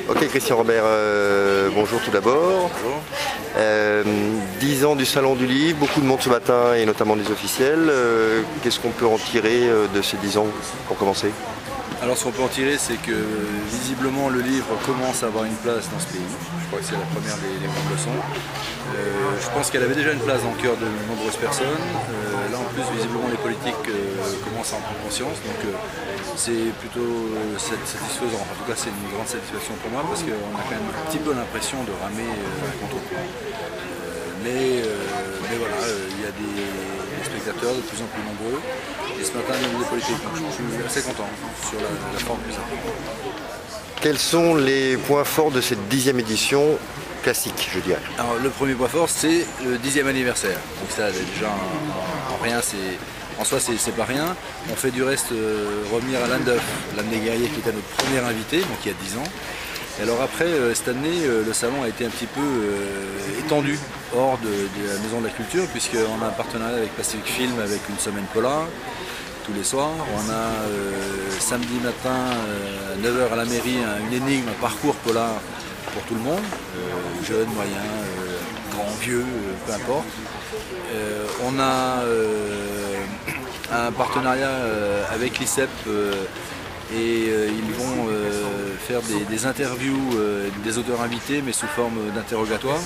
Ok Christian Robert, bonjour tout d'abord. Bonjour. 10 ans du Salon du Livre, beaucoup de monde ce matin et notamment des officiels. Qu'est-ce qu'on peut en tirer de ces 10 ans pour commencer? Alors ce qu'on peut en tirer, c'est que visiblement le livre commence à avoir une place dans ce pays. Je crois que c'est la première des grandes leçons. Je pense qu'elle avait déjà une place dans le cœur de nombreuses personnes. Là en plus visiblement les politiques commencent à en prendre conscience. Donc c'est plutôt satisfaisant. En tout cas c'est une grande satisfaction pour moi parce qu'on a quand même un petit peu l'impression de ramer à contre-courant. Mais voilà, il y a des spectateurs de plus en plus nombreux. Et ce matin, il y a eu des politiques, donc je suis assez content sur la forme plus importante. Quels sont les points forts de cette 10e édition classique, je dirais? Alors, le premier point fort, c'est le 10e anniversaire. Donc ça, déjà, en rien, en soi, c'est pas rien. On fait du reste revenir à l'âne d'œuf, l'âne des guerriers qui était notre premier invité, donc il y a 10 ans. Et alors après, cette année, le salon a été un petit peu étendu hors de la Maison de la Culture, puisqu'on a un partenariat avec Pacific Film, avec une semaine polar, tous les soirs. On a samedi matin, à 9 h à la mairie, une énigme, un parcours polar pour tout le monde, jeunes, moyens, grands, vieux, peu importe. On a un partenariat avec l'ICEP, et ils vont faire des interviews des auteurs invités mais sous forme d'interrogatoire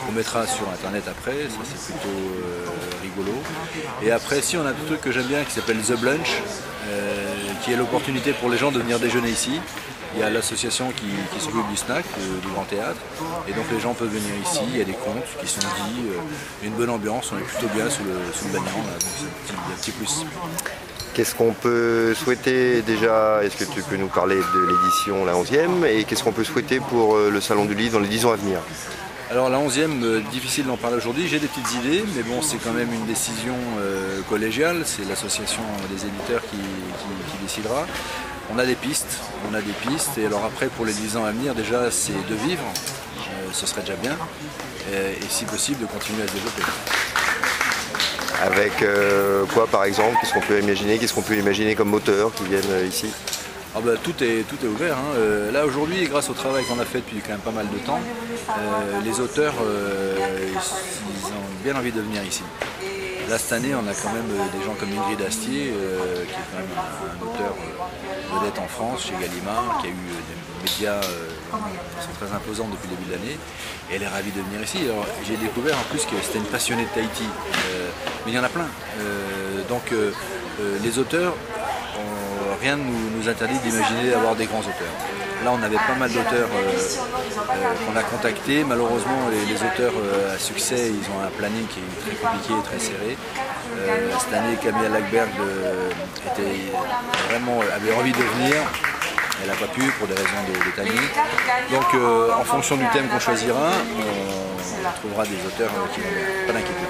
qu'on mettra sur internet après, ça c'est plutôt rigolo. Et après si on a un truc que j'aime bien qui s'appelle The Blunch, qui est l'opportunité pour les gens de venir déjeuner ici. Il y a l'association qui s'occupe du snack, du Grand Théâtre, et donc les gens peuvent venir ici, il y a des contes qui sont dits, il y a une bonne ambiance, on est plutôt bien sous le bannière, donc c'est un petit plus. Qu'est-ce qu'on peut souhaiter déjà? Est-ce que tu peux nous parler de l'édition, la 11e, et qu'est-ce qu'on peut souhaiter pour le Salon du Livre dans les 10 ans à venir? Alors la 11e, difficile d'en parler aujourd'hui, j'ai des petites idées, mais bon c'est quand même une décision collégiale, c'est l'association des éditeurs qui décidera. On a des pistes, et alors après pour les 10 ans à venir déjà c'est de vivre, ce serait déjà bien, et si possible de continuer à se développer. Avec quoi par exemple? Qu'est-ce qu'on peut imaginer? Qu'est-ce qu'on peut imaginer comme auteurs qui viennent ici? Ah bah, tout est ouvert. Hein. Là aujourd'hui, grâce au travail qu'on a fait depuis quand même pas mal de temps, les auteurs ils ont bien envie de venir ici. Là cette année, on a quand même des gens comme Ingrid Astier, qui est quand même un auteur vedette en France chez Gallimard, qui a eu des médias qui sont très imposants depuis le début de l'année, et elle est ravie de venir ici. Alors j'ai découvert en plus que c'était une passionnée de Tahiti, mais il y en a plein. Donc les auteurs, rien ne nous interdit d'imaginer d'avoir des grands auteurs. Là on avait pas mal d'auteurs qu'on a contactés. Malheureusement les auteurs à succès ils ont un planning qui est très compliqué et très serré. Cette année Camilla Lackberg avait envie de venir. Elle n'a pas pu pour des raisons de timing. Donc en fonction du thème qu'on choisira, on trouvera des auteurs qui vont venir. Pas d'inquiétude.